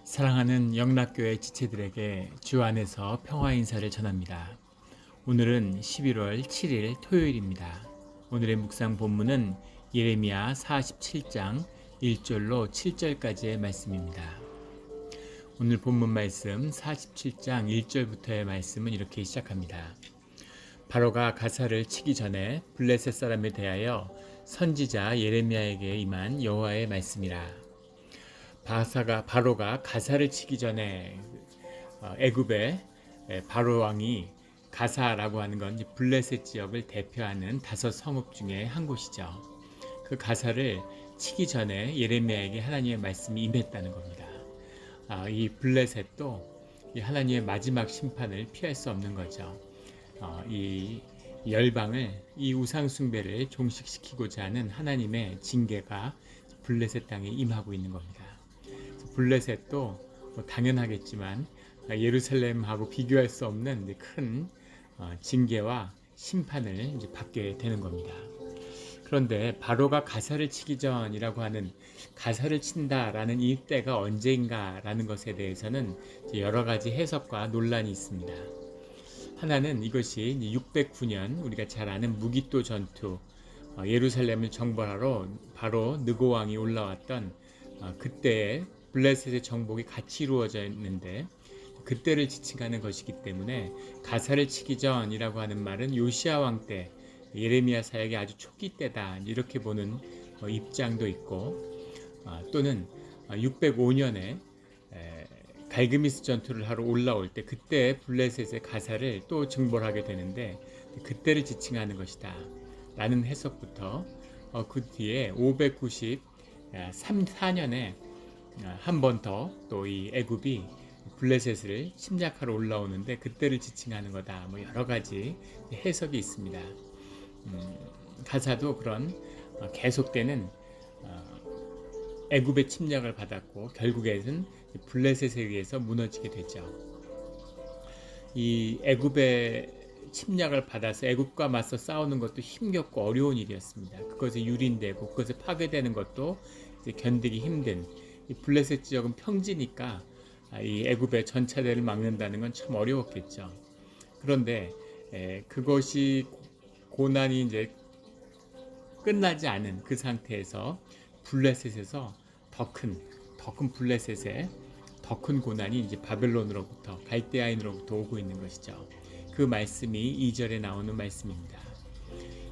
사랑하는 영락교회 지체들에게 주 안에서 평화 인사를 전합니다. 오늘은 11월 7일 토요일입니다. 오늘의 묵상 본문은 예레미야 47장 1절로 7절까지의 말씀입니다. 오늘 본문 말씀 47장 1절부터의 말씀은 이렇게 시작합니다. 바로가 가사를 치기 전에 블레셋 사람에 대하여 선지자 예레미야에게 임한 여호와의 말씀이라. 바로가 가사를 치기 전에 애굽의 바로 왕이 가사라고 하는 건 블레셋 지역을 대표하는 5성읍 중에 한 곳이죠. 그 가사를 치기 전에 예레미야에게 하나님의 말씀이 임했다는 겁니다. 이 블레셋도 이 하나님의 마지막 심판을 피할 수 없는 거죠. 이 열방을 이 우상 숭배를 종식시키고자 하는 하나님의 징계가 블레셋 땅에 임하고 있는 겁니다. 블레셋도 당연하겠지만 예루살렘하고 비교할 수 없는 큰 징계와 심판을 이제 받게 되는 겁니다. 그런데 바로가 가사를 치기 전이라고 하는 가사를 친다라는 이 때가 언제인가라는 것에 대해서는 여러 가지 해석과 논란이 있습니다. 하나는 이것이 609년 우리가 잘 아는 무기또 전투, 예루살렘을 정벌하러 바로 느고 왕이 올라왔던 그때에 블레셋의 정복이 같이 이루어져 있는데 그때를 지칭하는 것이기 때문에 가사를 치기 전이라고 하는 말은 요시야 왕 때, 예레미야 사역의 아주 초기 때다 이렇게 보는 입장도 있고, 또는 605년에 갈그미스 전투를 하러 올라올 때 그때 블레셋의 가사를 또 정벌하게 되는데 그때를 지칭하는 것이다 라는 해석부터, 그 뒤에 593-4년에 한 번 더 또 이 애굽이 블레셋을 침략하러 올라오는데 그때를 지칭하는 거다. 여러 가지 해석이 있습니다. 가사도 그런 계속되는 애굽의 침략을 받았고 결국에는 블레셋에 의해서 무너지게 되죠. 이 애굽의 침략을 받아서 애굽과 맞서 싸우는 것도 힘겹고 어려운 일이었습니다. 그것에 유린되고 그것에 파괴되는 것도 이제 견디기 힘든, 이 블레셋 지역은 평지니까 이 애굽의 전차대를 막는다는 건 참 어려웠겠죠. 그런데 그것이 고난이 이제 끝나지 않은 그 상태에서 블레셋에서 더 큰 블레셋의 더 큰 고난이 이제 바벨론으로부터 갈대아인으로부터 오고 있는 것이죠. 그 말씀이 2절에 나오는 말씀입니다.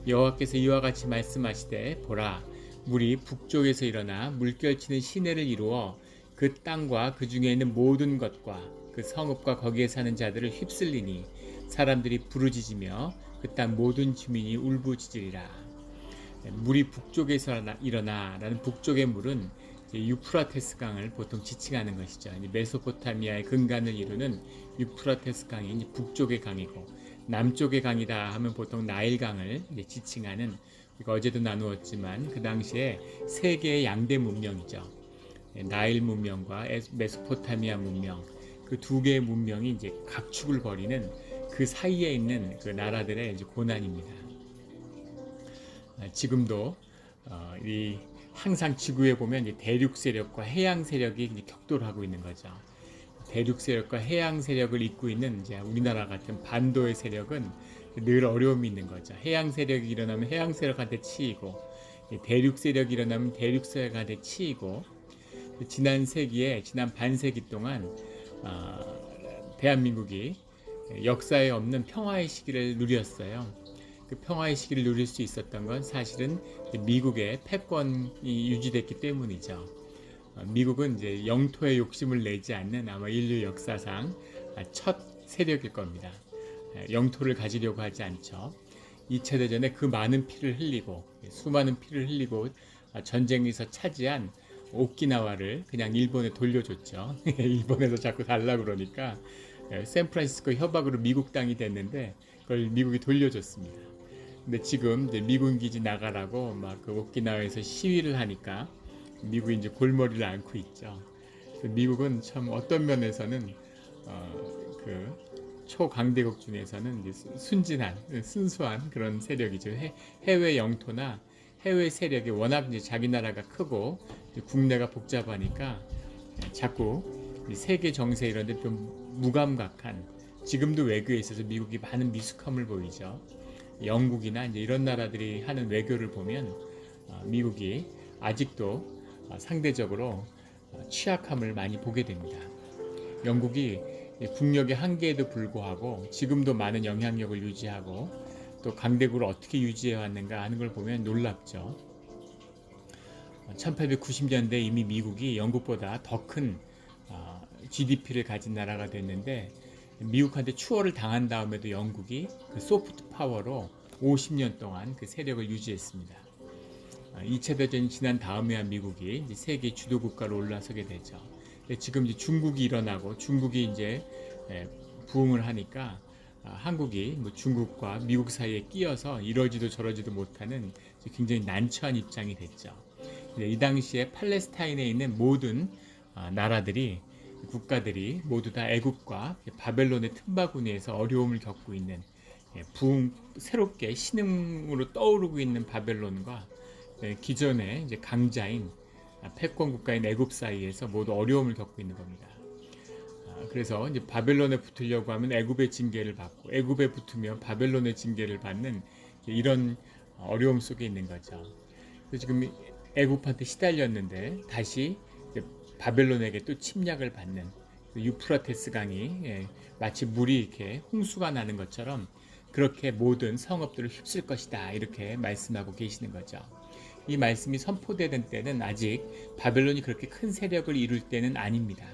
여호와께서 이와 같이 말씀하시되 보라, 물이 북쪽에서 일어나 물결치는 시내를 이루어 그 땅과 그 중에 있는 모든 것과 그 성읍과 거기에 사는 자들을 휩쓸리니 사람들이 부르짖으며 그 땅 모든 주민이 울부짖으리라. 물이 북쪽에서 일어나 라는 북쪽의 물은 유프라테스 강을 보통 지칭하는 것이죠. 메소포타미아의 근간을 이루는 유프라테스 강이 북쪽의 강이고, 남쪽의 강이다 하면 보통 나일 강을 지칭하는, 어제도 나누었지만 그 당시에 세 개의 양대 문명이죠. 나일 문명과 메소포타미아 문명, 그 두 개의 문명이 이제 각축을 벌이는 그 사이에 있는 그 나라들의 이제 고난입니다. 지금도 이 항상 지구에 보면 대륙 세력과 해양 세력이 이제 격돌을 하고 있는 거죠. 대륙 세력과 해양 세력을 잇고 있는 이제 우리나라 같은 반도의 세력은 늘 어려움이 있는 거죠. 해양 세력이 일어나면 해양 세력한테 치이고, 대륙 세력이 일어나면 대륙 세력한테 치이고, 지난 반세기 동안 대한민국이 역사에 없는 평화의 시기를 누렸어요. 그 평화의 시기를 누릴 수 있었던 건 사실은 미국의 패권이 유지됐기 때문이죠. 미국은 이제 영토에 욕심을 내지 않는 아마 인류 역사상 첫 세력일 겁니다. 영토를 가지려고 하지 않죠. 2차 대전에 그 많은 피를 흘리고, 수많은 피를 흘리고 전쟁에서 차지한 오키나와를 그냥 일본에 돌려줬죠. 일본에서 자꾸 달라고 그러니까 샌프란시스코 협약으로 미국 땅이 됐는데 그걸 미국이 돌려줬습니다. 근데 지금 이제 미군 기지 나가라고 막 그 오키나와에서 시위를 하니까 미국이 이제 골머리를 앓고 있죠. 미국은 참 어떤 면에서는 그 초강대국 중에서는 이제 순수한 그런 세력이죠. 해외 영토나 해외 세력이 워낙 이제 자기 나라가 크고 국내가 복잡하니까 자꾸 세계 정세 이런 데 좀 무감각한, 지금도 외교에 있어서 미국이 많은 미숙함을 보이죠. 영국이나 이제 이런 나라들이 하는 외교를 보면 미국이 아직도 상대적으로 취약함을 많이 보게 됩니다. 영국이 국력의 한계에도 불구하고 지금도 많은 영향력을 유지하고 또 강대국을 어떻게 유지해 왔는가 하는 걸 보면 놀랍죠. 1890년대 이미 미국이 영국보다 더 큰 GDP를 가진 나라가 됐는데, 미국한테 추월을 당한 다음에도 영국이 그 소프트 파워로 50년 동안 그 세력을 유지했습니다. 2차 대전이 지난 다음에야 미국이 이제 세계 주도 국가로 올라서게 되죠. 지금 이제 중국이 일어나고 중국이 이제 부흥을 하니까 한국이 뭐 중국과 미국 사이에 끼어서 이러지도 저러지도 못하는 굉장히 난처한 입장이 됐죠. 이 당시에 팔레스타인에 있는 모든 나라들이, 국가들이 모두 다 애굽과 바벨론의 틈바구니에서 어려움을 겪고 있는, 새롭게 신흥으로 떠오르고 있는 바벨론과 기존의 이제 강자인 패권 국가인 애굽 사이에서 모두 어려움을 겪고 있는 겁니다. 그래서 이제 바벨론에 붙으려고 하면 애굽의 징계를 받고, 애굽에 붙으면 바벨론의 징계를 받는 이런 어려움 속에 있는 거죠. 그래서 지금 애굽한테 시달렸는데 다시 바벨론에게 또 침략을 받는, 유프라테스 강이 마치 물이 이렇게 홍수가 나는 것처럼 그렇게 모든 성읍들을 휩쓸 것이다, 이렇게 말씀하고 계시는 거죠. 이 말씀이 선포되는 때는 아직 바벨론이 그렇게 큰 세력을 이룰 때는 아닙니다.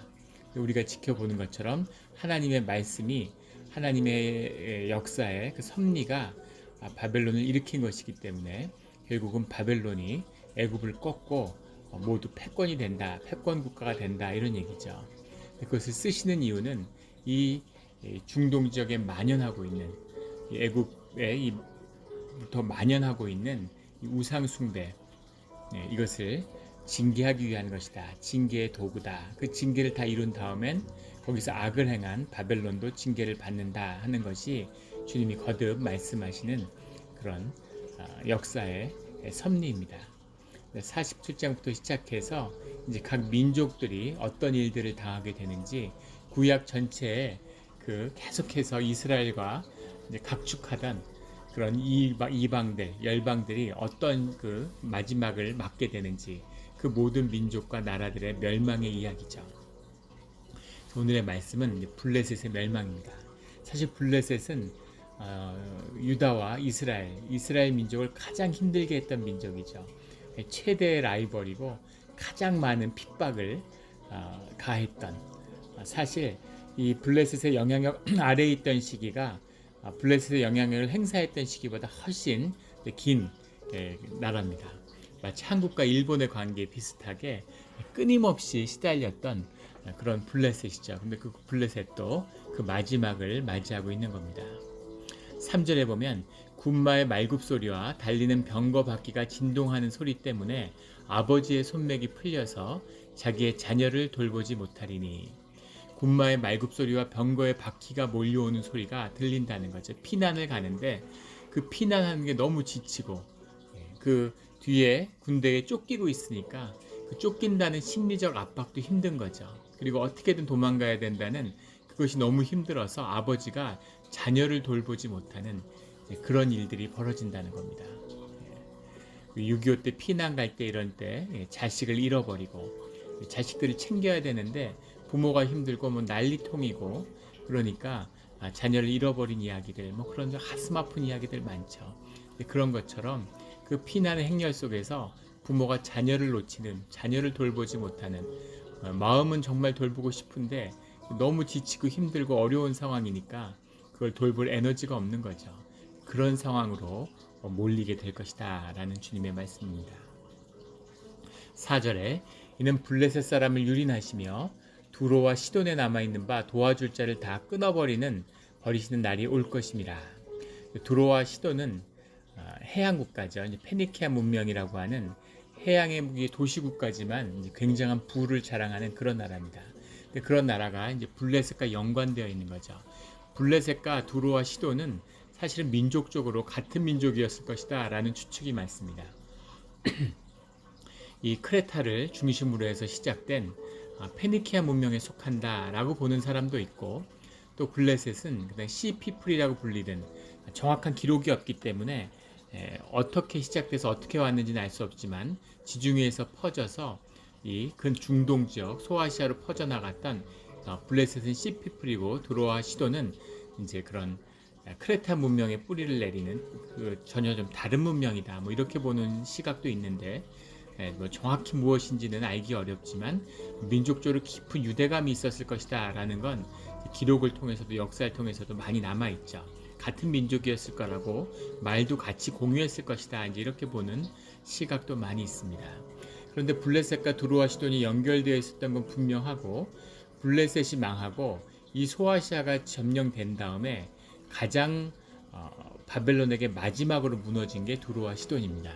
우리가 지켜보는 것처럼 하나님의 말씀이, 하나님의 역사의 그 섭리가 바벨론을 일으킨 것이기 때문에 결국은 바벨론이 애굽을 꺾고 모두 패권이 된다, 패권 국가가 된다, 이런 얘기죠. 그것을 쓰시는 이유는 이 중동 지역에 만연하고 있는, 애굽에 부터 만연하고 있는 우상 숭배, 이것을 징계하기 위한 것이다. 징계의 도구다. 그 징계를 다 이룬 다음엔 거기서 악을 행한 바벨론도 징계를 받는다 하는 것이 주님이 거듭 말씀하시는 그런 역사의 섭리입니다. 47장부터 시작해서 이제 각 민족들이 어떤 일들을 당하게 되는지, 구약 전체에 그 계속해서 이스라엘과 이제 각축하던 그런 이방들, 열방들이 어떤 그 마지막을 맞게 되는지, 그 모든 민족과 나라들의 멸망의 이야기죠. 오늘의 말씀은 블레셋의 멸망입니다. 사실 블레셋은 유다와 이스라엘 민족을 가장 힘들게 했던 민족이죠. 최대의 라이벌이고 가장 많은 핍박을 가했던, 사실 이 블레셋의 영향력 아래에 있던 시기가 블레셋의 영향력을 행사했던 시기보다 훨씬 긴 나라입니다. 마치 한국과 일본의 관계에 비슷하게 끊임없이 시달렸던 그런 블레셋이죠. 근데 그 블레셋도 그 마지막을 맞이하고 있는 겁니다. 3절에 보면 군마의 말굽소리와 달리는 병거 바퀴가 진동하는 소리 때문에 아버지의 손맥이 풀려서 자기의 자녀를 돌보지 못하리니, 군마의 말굽소리와 병거의 바퀴가 몰려오는 소리가 들린다는 거죠. 피난을 가는데 그 피난하는 게 너무 지치고 그 뒤에 군대에 쫓기고 있으니까 그 쫓긴다는 심리적 압박도 힘든 거죠. 그리고 어떻게든 도망가야 된다는 그것이 너무 힘들어서 아버지가 자녀를 돌보지 못하는 그런 일들이 벌어진다는 겁니다. 6.25 때 피난 갈 때 이런 때 자식을 잃어버리고 자식들을 챙겨야 되는데 부모가 힘들고 뭐 난리통이고, 그러니까 자녀를 잃어버린 이야기들, 뭐 그런 가슴 아픈 이야기들 많죠. 그런 것처럼 그 피난의 행렬 속에서 부모가 자녀를 놓치는, 자녀를 돌보지 못하는, 마음은 정말 돌보고 싶은데 너무 지치고 힘들고 어려운 상황이니까 그걸 돌볼 에너지가 없는 거죠. 그런 상황으로 몰리게 될 것이다 라는 주님의 말씀입니다. 4절에 이는 블레셋 사람을 유린하시며 두로와 시돈에 남아있는 바 도와줄 자를 다 끊어버리시는 날이 올 것임이라. 두로와 시돈은 해양 국가죠. 페니키아 문명이라고 하는 해양의 도시 국가지만 굉장한 부를 자랑하는 그런 나라입니다. 그런 나라가 이제 블레셋과 연관되어 있는 거죠. 블레셋과 두로와 시돈은 사실은 민족적으로 같은 민족이었을 것이다 라는 추측이 많습니다. 이 크레타를 중심으로 해서 시작된 페니키아 문명에 속한다라고 보는 사람도 있고, 또 블레셋은 그다음 시피플이라고 불리는 정확한 기록이 없기 때문에 어떻게 시작돼서 어떻게 왔는지는 알 수 없지만 지중해에서 퍼져서 이 근 중동 지역 소아시아로 퍼져나갔던 블레셋은 시피플이고 드로아 시도는 이제 그런 크레타 문명의 뿌리를 내리는 전혀 좀 다른 문명이다. 뭐 이렇게 보는 시각도 있는데 뭐 정확히 무엇인지는 알기 어렵지만 민족적으로 깊은 유대감이 있었을 것이다라는 건 기록을 통해서도 역사를 통해서도 많이 남아 있죠. 같은 민족이었을 거라고 말도 같이 공유했을 것이다. 이제 이렇게 보는 시각도 많이 있습니다. 그런데 블레셋과 두로와 시돈이 연결되어 있었던 건 분명하고 블레셋이 망하고 이 소아시아가 점령된 다음에 가장 바벨론에게 마지막으로 무너진 게 두로와 시돈입니다.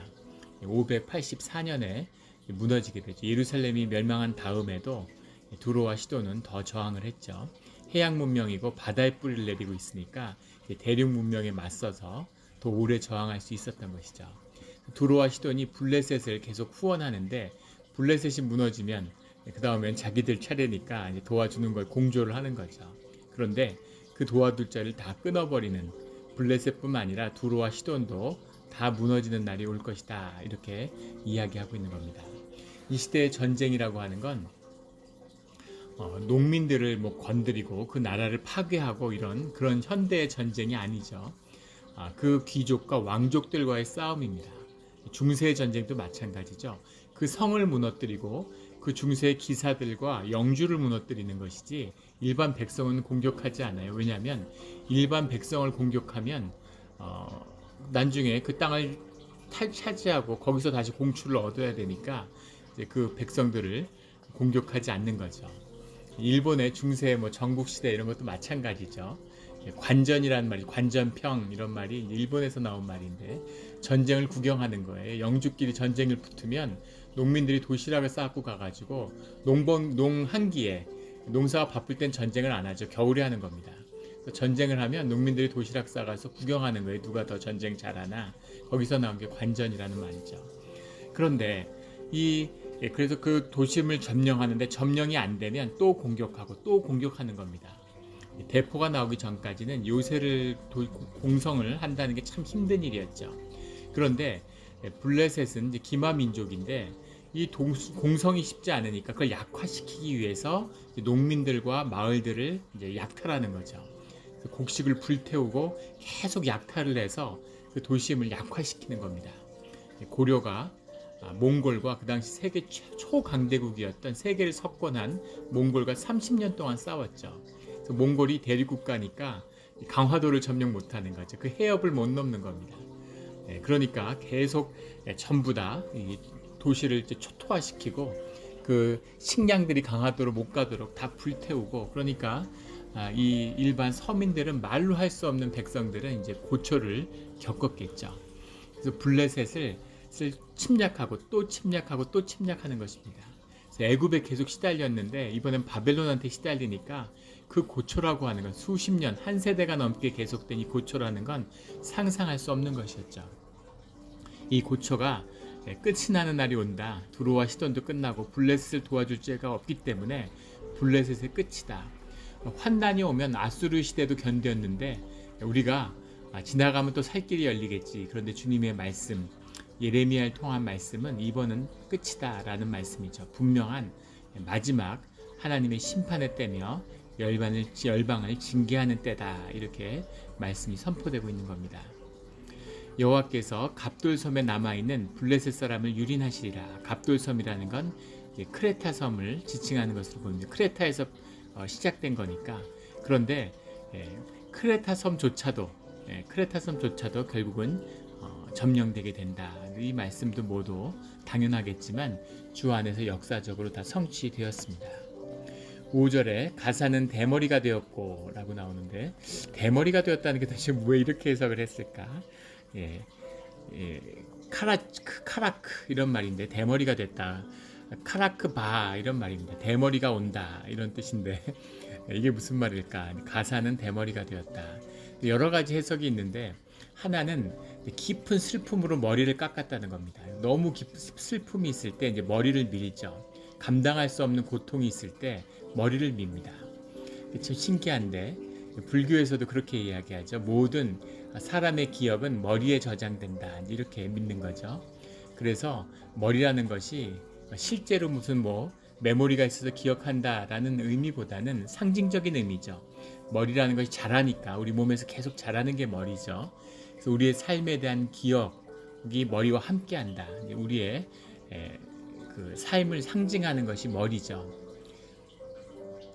584년에 무너지게 되죠. 예루살렘이 멸망한 다음에도 두로와 시돈은 더 저항을 했죠. 해양 문명이고 바다의 뿌리를 내리고 있으니까 대륙 문명에 맞서서 더 오래 저항할 수 있었던 것이죠. 두로와 시돈이 블레셋을 계속 후원하는데 블레셋이 무너지면 그 다음엔 자기들 차례니까 이제 도와주는 걸 공조를 하는 거죠. 그런데 그 도와줄 자를 다 끊어버리는 블레셋뿐만 아니라 두로와 시돈도 다 무너지는 날이 올 것이다. 이렇게 이야기하고 있는 겁니다. 이 시대의 전쟁이라고 하는 건 농민들을 뭐 건드리고 그 나라를 파괴하고 이런 그런 현대의 전쟁이 아니죠. 그 귀족과 왕족들과의 싸움입니다. 중세의 전쟁도 마찬가지죠. 그 성을 무너뜨리고 그 중세의 기사들과 영주를 무너뜨리는 것이지 일반 백성은 공격하지 않아요. 왜냐하면 일반 백성을 공격하면 나중에 그 땅을 차지하고 거기서 다시 공출을 얻어야 되니까 이제 그 백성들을 공격하지 않는 거죠. 일본의 중세 뭐 전국시대 이런 것도 마찬가지죠. 관전이라는 말이 관전평 이런 말이 일본에서 나온 말인데 전쟁을 구경하는 거예요. 영주끼리 전쟁을 붙으면 농민들이 도시락을 싸고 가가지고 농 한기에 농사가 바쁠 땐 전쟁을 안 하죠. 겨울에 하는 겁니다. 전쟁을 하면 농민들이 도시락 싸가서 구경하는 거예요. 누가 더 전쟁 잘하나. 거기서 나온 게 관전이라는 말이죠. 그런데 그래서 그 도심을 점령하는데 점령이 안 되면 또 공격하고 또 공격하는 겁니다. 대포가 나오기 전까지는 요새를 공성을 한다는 게 참 힘든 일이었죠. 그런데 블레셋은 이제 기마 민족인데 이 공성이 쉽지 않으니까 그걸 약화시키기 위해서 농민들과 마을들을 이제 약탈하는 거죠. 곡식을 불태우고 계속 약탈을 해서 그 도심을 약화시키는 겁니다. 고려가 몽골과 그 당시 세계 초강대국이었던 세계를 석권한 몽골과 30년 동안 싸웠죠. 그래서 몽골이 대륙국가니까 강화도를 점령 못하는 거죠. 그 해협을 못 넘는 겁니다. 그러니까 계속 전부 다 도시를 초토화시키고 그 식량들이 강화도로 못 가도록 다 불태우고 그러니까 이 일반 서민들은 말로 할 수 없는 백성들은 이제 고초를 겪었겠죠. 그래서 블레셋을 침략하고 또 침략하고 또 침략하는 것입니다. 애굽에 계속 시달렸는데 이번엔 바벨론한테 시달리니까 그 고초라고 하는 건 수십 년, 한 세대가 넘게 계속된 이 고초라는 건 상상할 수 없는 것이었죠. 이 고초가 끝이 나는 날이 온다. 두로와 시돈도 끝나고 블레셋을 도와줄 죄가 없기 때문에 블레셋의 끝이다. 환난이 오면 아수르 시대도 견뎠는데 우리가 지나가면 또 살 길이 열리겠지. 그런데 주님의 말씀, 예레미야를 통한 말씀은 이번은 끝이다라는 말씀이죠. 분명한 마지막 하나님의 심판의 때며 열방을 징계하는 때다. 이렇게 말씀이 선포되고 있는 겁니다. 여호와께서 갑돌섬에 남아있는 블레셋 사람을 유린하시리라. 갑돌섬이라는 건 크레타 섬을 지칭하는 것으로 보입니다. 크레타에서 시작된 거니까. 그런데 크레타 섬조차도 결국은 점령되게 된다. 이 말씀도 모두 당연하겠지만 주 안에서 역사적으로 다 성취되었습니다. 5절에 가사는 대머리가 되었고 라고 나오는데 대머리가 되었다는 게 도대체 왜 이렇게 해석을 했을까? 카라크 이런 말인데 대머리가 됐다. 카라크 바 이런 말입니다. 대머리가 온다 이런 뜻인데 이게 무슨 말일까? 가사는 대머리가 되었다. 여러 가지 해석이 있는데 하나는 깊은 슬픔으로 머리를 깎았다는 겁니다. 너무 깊은 슬픔이 있을 때 이제 머리를 밀죠. 감당할 수 없는 고통이 있을 때 머리를 밉니다. 참 신기한데 불교에서도 그렇게 이야기하죠. 모든 사람의 기억은 머리에 저장된다. 이렇게 믿는 거죠. 그래서 머리라는 것이 실제로 무슨 메모리가 있어서 기억한다라는 의미보다는 상징적인 의미죠. 머리라는 것이 자라니까 우리 몸에서 계속 자라는 게 머리죠. 그래서 우리의 삶에 대한 기억이 머리와 함께한다. 우리의 그 삶을 상징하는 것이 머리죠.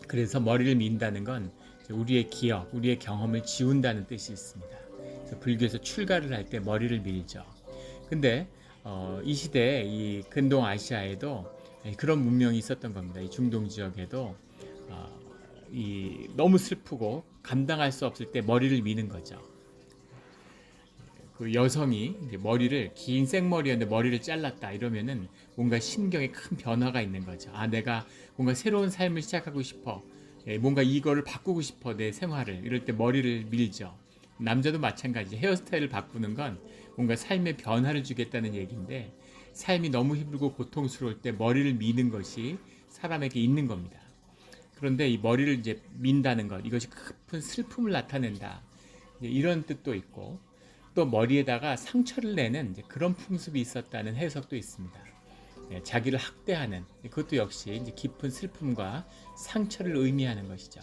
그래서 머리를 민다는 건 우리의 기억, 우리의 경험을 지운다는 뜻이 있습니다. 그래서 불교에서 출가를 할 때 머리를 밀죠. 근데 이 시대에 이 근동 아시아에도 그런 문명이 있었던 겁니다. 이 중동 지역에도 너무 슬프고 감당할 수 없을 때 머리를 미는 거죠. 그 여성이 이제 긴 생머리였는데 머리를 잘랐다 이러면은 뭔가 심경에 큰 변화가 있는 거죠. 내가 뭔가 새로운 삶을 시작하고 싶어. 뭔가 이거를 바꾸고 싶어, 내 생활을. 이럴 때 머리를 밀죠. 남자도 마찬가지. 헤어스타일을 바꾸는 건 뭔가 삶의 변화를 주겠다는 얘기인데, 삶이 너무 힘들고 고통스러울 때 머리를 미는 것이 사람에게 있는 겁니다. 그런데 이 머리를 이제 민다는 것, 이것이 깊은 슬픔을 나타낸다. 이런 뜻도 있고, 또 머리에다가 상처를 내는 그런 풍습이 있었다는 해석도 있습니다. 자기를 학대하는, 그것도 역시 이제 깊은 슬픔과 상처를 의미하는 것이죠.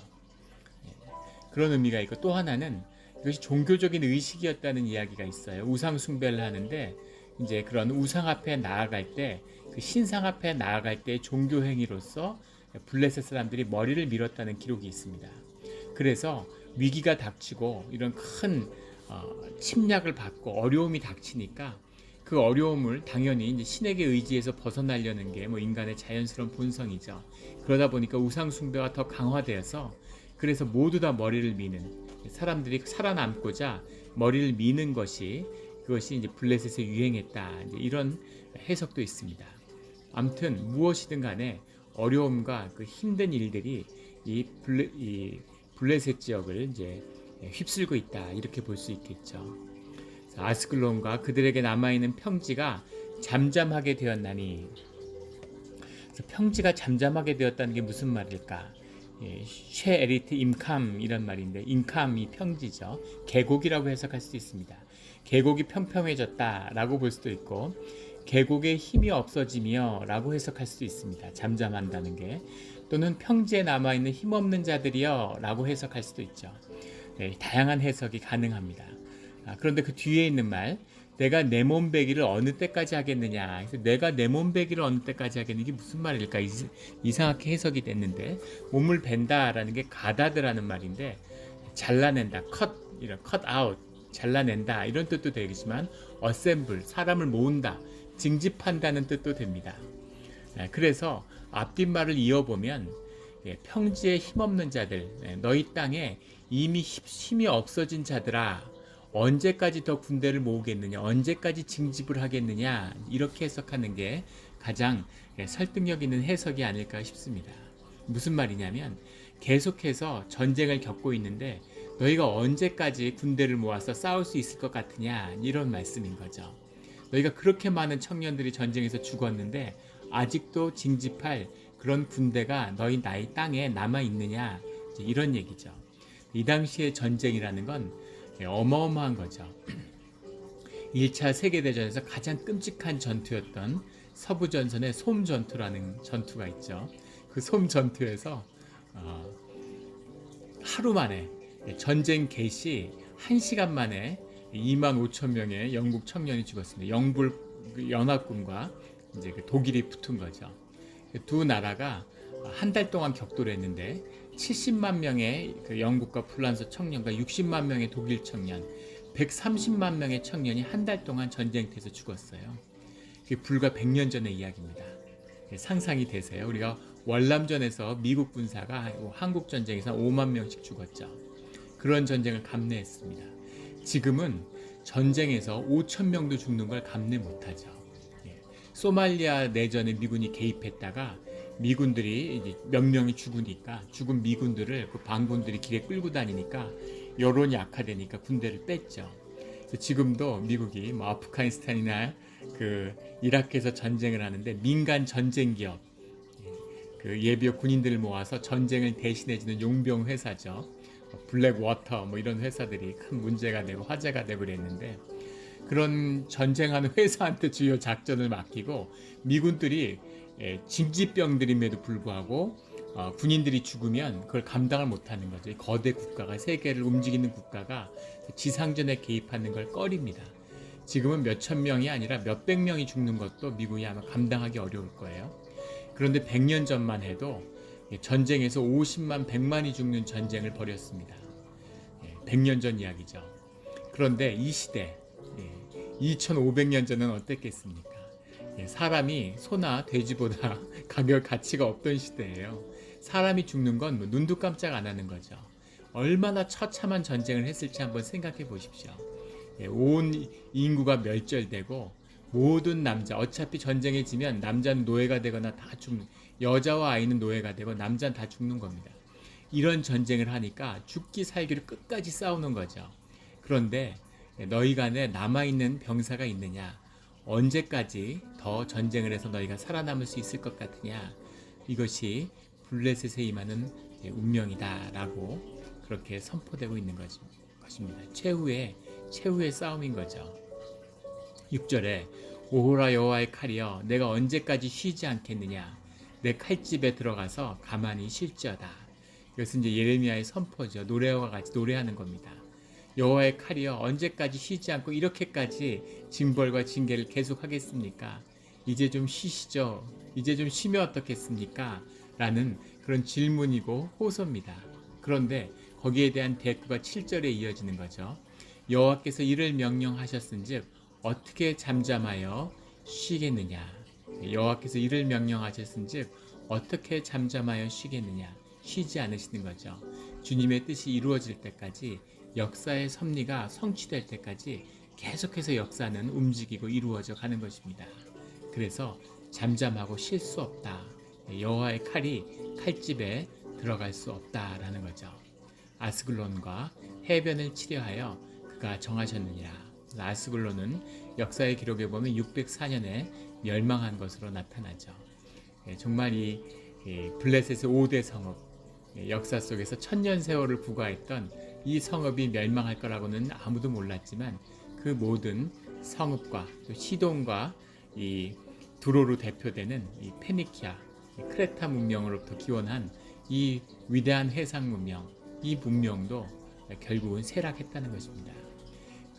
그런 의미가 있고, 또 하나는 이것이 종교적인 의식이었다는 이야기가 있어요. 우상 숭배를 하는데 이제 그런 우상 앞에 나아갈 때, 그 신상 앞에 나아갈 때 종교 행위로서 블레셋 사람들이 머리를 밀었다는 기록이 있습니다. 그래서 위기가 닥치고 이런 큰 침략을 받고 어려움이 닥치니까 그 어려움을 당연히 이제 신에게 의지해서 벗어나려는 게 인간의 자연스러운 본성이죠. 그러다 보니까 우상 숭배가 더 강화되어서 그래서 모두 다 머리를 미는, 사람들이 살아남고자 머리를 미는 그것이 이제 블레셋에 유행했다. 이제 이런 해석도 있습니다. 아무튼 무엇이든 간에 어려움과 그 힘든 일들이 이 블레셋 지역을 이제 휩쓸고 있다. 이렇게 볼 수 있겠죠. 아스클론과 그들에게 남아있는 평지가 잠잠하게 되었나니. 그래서 평지가 잠잠하게 되었다는 게 무슨 말일까? 쉐 에리트 임캄 이런 말인데, 임캄이 평지죠. 계곡이라고 해석할 수도 있습니다. 계곡이 평평해졌다라고 볼 수도 있고, 계곡에 힘이 없어지며 라고 해석할 수도 있습니다. 잠잠한다는 게. 또는 평지에 남아있는 힘없는 자들이여 라고 해석할 수도 있죠. 다양한 해석이 가능합니다. 그런데 그 뒤에 있는 말, 내가 내 몸 베기를 어느 때까지 하겠느냐. 그래서 내가 내 몸 베기를 어느 때까지 하겠느냐. 이게 무슨 말일까? 이상하게 해석이 됐는데, 몸을 벤다라는 게 가다드라는 말인데, 잘라낸다, 이런 cut out, 잘라낸다 이런 뜻도 되겠지만, assemble, 사람을 모은다, 징집한다는 뜻도 됩니다. 그래서 앞뒷말을 이어보면, 평지에 힘없는 자들, 너희 땅에 이미 힘이 없어진 자들아, 언제까지 더 군대를 모으겠느냐, 언제까지 징집을 하겠느냐, 이렇게 해석하는 게 가장 설득력 있는 해석이 아닐까 싶습니다. 무슨 말이냐면, 계속해서 전쟁을 겪고 있는데 너희가 언제까지 군대를 모아서 싸울 수 있을 것 같으냐, 이런 말씀인 거죠. 너희가 그렇게 많은 청년들이 전쟁에서 죽었는데 아직도 징집할 그런 군대가 너희 나의 땅에 남아 있느냐, 이런 얘기죠. 이 당시의 전쟁이라는 건 어마어마한 거죠. 1차 세계대전에서 가장 끔찍한 전투였던 서부전선의 솜전투라는 전투가 있죠. 그 솜전투에서 하루 만에, 전쟁 개시 1시간 만에 25,000명의 영국 청년이 죽었습니다. 영불 연합군과 이제 독일이 붙은 거죠. 두 나라가 한 달 동안 격돌을 했는데 70만 명의 그 영국과 프랑스 청년과 60만 명의 독일 청년, 130만 명의 청년이 한 달 동안 전쟁터에서 죽었어요. 그게 불과 100년 전의 이야기입니다. 상상이 되세요? 우리가 월남전에서 미국 군사가 한국 전쟁에서 5만 명씩 죽었죠. 그런 전쟁을 감내했습니다. 지금은 전쟁에서 5천 명도 죽는 걸 감내 못하죠. 소말리아 내전에 미군이 개입했다가 미군들이 이제 몇 명이 죽으니까, 죽은 미군들을 그 반군들이 길에 끌고 다니니까 여론이 악화되니까 군대를 뺐죠. 그래서 지금도 미국이 아프가니스탄이나 그 이라크에서 전쟁을 하는데 민간 전쟁 기업, 그 예비역 군인들을 모아서 전쟁을 대신해주는 용병 회사죠. 블랙워터 뭐 이런 회사들이 큰 문제가 되고 화제가 되고 그랬는데, 그런 전쟁하는 회사한테 주요 작전을 맡기고 미군들이 징집병들임에도 불구하고 군인들이 죽으면 그걸 감당을 못하는 거죠. 이 거대 국가가, 세계를 움직이는 국가가 지상전에 개입하는 걸 꺼립니다. 지금은 몇천 명이 아니라 몇백 명이 죽는 것도 미국이 아마 감당하기 어려울 거예요. 그런데 100년 전만 해도 전쟁에서 50만, 100만이 죽는 전쟁을 벌였습니다. 100년 전 이야기죠. 그런데 이 시대, 2500년 전은 어땠겠습니까? 사람이 소나 돼지보다 가치가 없던 시대예요. 사람이 죽는 건 눈도 깜짝 안 하는 거죠. 얼마나 처참한 전쟁을 했을지 한번 생각해 보십시오. 온 인구가 멸절되고 모든 남자, 어차피 전쟁에 지면 남자는 노예가 되거나 다 죽는, 여자와 아이는 노예가 되고 남자는 다 죽는 겁니다. 이런 전쟁을 하니까 죽기 살기로 끝까지 싸우는 거죠. 그런데 너희 간에 남아있는 병사가 있느냐? 언제까지 더 전쟁을 해서 너희가 살아남을 수 있을 것 같으냐? 이것이 블레셋에 임하는 운명이다 라고 그렇게 선포되고 있는 것입니다. 최후의 싸움인 거죠. 6절에 오호라 여호와의 칼이여 내가 언제까지 쉬지 않겠느냐? 내 칼집에 들어가서 가만히 쉴지어다. 이것은 이제 예레미야의 선포죠. 노래와 같이 노래하는 겁니다. 여호와의 칼이여 언제까지 쉬지 않고 이렇게까지 징벌과 징계를 계속하겠습니까? 이제 좀 쉬시죠. 이제 좀 쉬면 어떻겠습니까? 라는 그런 질문이고 호소입니다. 그런데 거기에 대한 대꾸가 7절에 이어지는 거죠. 여호와께서 이를 명령하셨은즉 어떻게 잠잠하여 쉬겠느냐? 여호와께서 이를 명령하셨은즉 어떻게 잠잠하여 쉬겠느냐? 쉬지 않으시는 거죠. 주님의 뜻이 이루어질 때까지, 역사의 섭리가 성취될 때까지 계속해서 역사는 움직이고 이루어져 가는 것입니다. 그래서 잠잠하고 쉴 수 없다. 여호와의 칼이 칼집에 들어갈 수 없다라는 거죠. 아스글론과 해변을 치려하여 그가 정하셨느니라. 아스글론은 역사의 기록에 보면 604년에 멸망한 것으로 나타나죠. 정말 이 블레셋의 5대 성읍, 역사 속에서 1000년 세월을 부과했던 이 성읍이 멸망할 거라고는 아무도 몰랐지만 그 모든 성읍과 또 시돈과 이 두로로 대표되는 이 페니키아, 이 크레타 문명으로부터 기원한 이 위대한 해상 문명, 이 문명도 결국은 쇠락했다는 것입니다.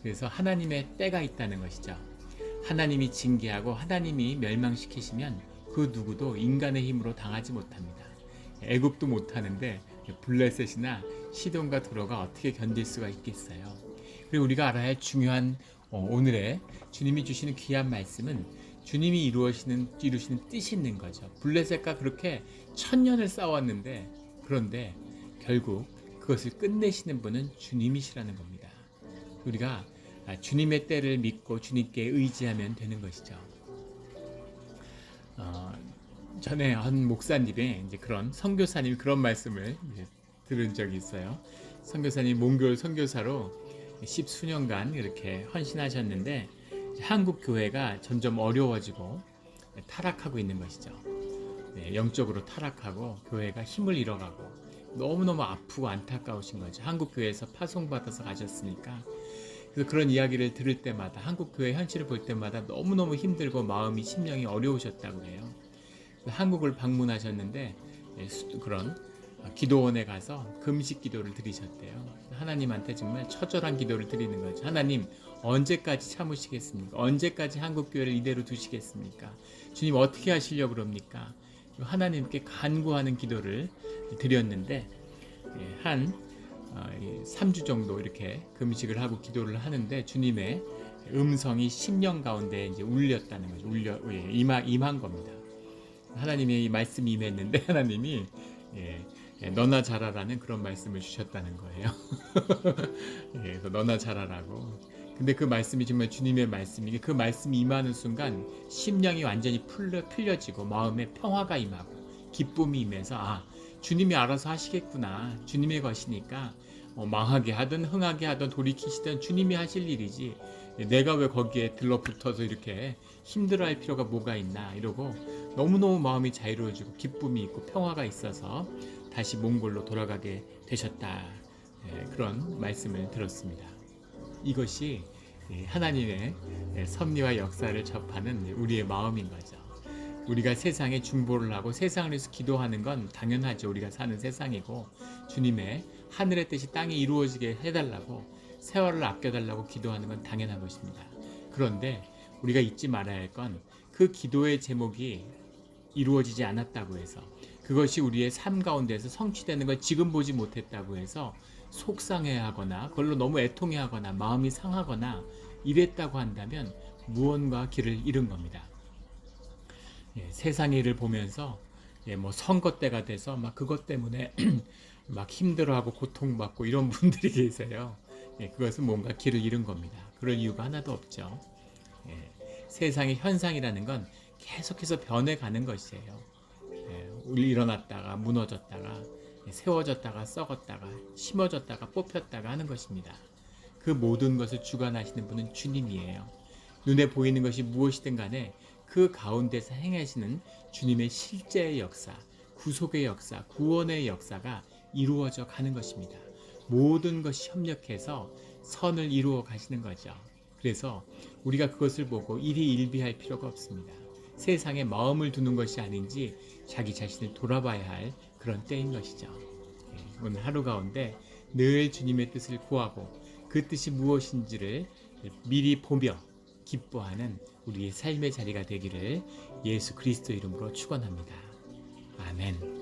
그래서 하나님의 때가 있다는 것이죠. 하나님이 징계하고 하나님이 멸망시키시면 그 누구도 인간의 힘으로 당하지 못합니다. 애굽도 못하는데 블레셋이나 시돈과 두로가 어떻게 견딜 수가 있겠어요. 그리고 우리가 알아야 할 중요한 오늘의 주님이 주시는 귀한 말씀은 주님이 이루시는 뜻이 있는 거죠. 블레셋과 그렇게 1000년을 싸웠는데, 그런데 결국 그것을 끝내시는 분은 주님이시라는 겁니다. 우리가 주님의 때를 믿고 주님께 의지하면 되는 것이죠. 전에 한 목사님의 이제 그런 선교사님이 그런 말씀을 들은 적이 있어요. 선교사님 몽골 선교사로 10수년간 이렇게 헌신하셨는데 한국 교회가 점점 어려워지고 타락하고 있는 것이죠. 영적으로 타락하고 교회가 힘을 잃어가고 너무너무 아프고 안타까우신 거죠. 한국 교회에서 파송받아서 가셨으니까. 그래서 그런 이야기를 들을 때마다, 한국 교회 현실을 볼 때마다 너무너무 힘들고 마음이, 심령이 어려우셨다고 해요. 한국을 방문하셨는데 그런 기도원에 가서 금식 기도를 드리셨대요. 하나님한테 정말 처절한 기도를 드리는 거죠. 하나님, 언제까지 참으시겠습니까? 언제까지 한국 교회를 이대로 두시겠습니까? 주님 어떻게 하시려고 그럽니까? 하나님께 간구하는 기도를 드렸는데 한 3주 정도 이렇게 금식을 하고 기도를 하는데 주님의 음성이 10년 가운데 이제 울렸다는 거죠. 임한 겁니다. 하나님의 이 말씀이 임했는데 하나님이 너나 잘하라는 그런 말씀을 주셨다는 거예요. 그래서 너나 잘하라고. 근데 그 말씀이 정말 주님의 말씀이게, 그 말씀이 임하는 순간 심령이 완전히 풀려지고 마음에 평화가 임하고 기쁨이 임해서 주님이 알아서 하시겠구나. 주님의 것이니까 망하게 하든 흥하게 하든 돌이키시든 주님이 하실 일이지 내가 왜 거기에 들러붙어서 이렇게 힘들어할 필요가 뭐가 있나 이러고 너무너무 마음이 자유로워지고 기쁨이 있고 평화가 있어서 다시 몽골로 돌아가게 되셨다. 그런 말씀을 들었습니다. 이것이 하나님의 섭리와 역사를 접하는 우리의 마음인 거죠. 우리가 세상에 중보를 하고 세상을 위해서 기도하는 건 당연하죠. 우리가 사는 세상이고 주님의 하늘의 뜻이 땅에 이루어지게 해달라고 세월을 아껴달라고 기도하는 건 당연한 것입니다. 그런데 우리가 잊지 말아야 할 건 그 기도의 제목이 이루어지지 않았다고 해서 그것이 우리의 삶 가운데서 성취되는 걸 지금 보지 못했다고 해서 속상해하거나 그걸로 너무 애통해하거나 마음이 상하거나 이랬다고 한다면 무언가 길을 잃은 겁니다. 세상의 일을 보면서 뭐 선거 때가 돼서 막 그것 때문에 막 힘들어하고 고통받고 이런 분들이 계세요. 그것은 뭔가 길을 잃은 겁니다. 그럴 이유가 하나도 없죠. 세상의 현상이라는 건 계속해서 변해가는 것이에요. 일어났다가 무너졌다가 세워졌다가 썩었다가 심어졌다가 뽑혔다가 하는 것입니다. 그 모든 것을 주관하시는 분은 주님이에요. 눈에 보이는 것이 무엇이든 간에 그 가운데서 행하시는 주님의 실제의 역사, 구속의 역사, 구원의 역사가 이루어져 가는 것입니다. 모든 것이 협력해서 선을 이루어 가시는 거죠. 그래서 우리가 그것을 보고 일희일비할 필요가 없습니다. 세상에 마음을 두는 것이 아닌지 자기 자신을 돌아봐야 할 그런 때인 것이죠. 오늘 하루 가운데 늘 주님의 뜻을 구하고 그 뜻이 무엇인지를 미리 보며 기뻐하는 우리의 삶의 자리가 되기를 예수 그리스도 이름으로 축원합니다. 아멘.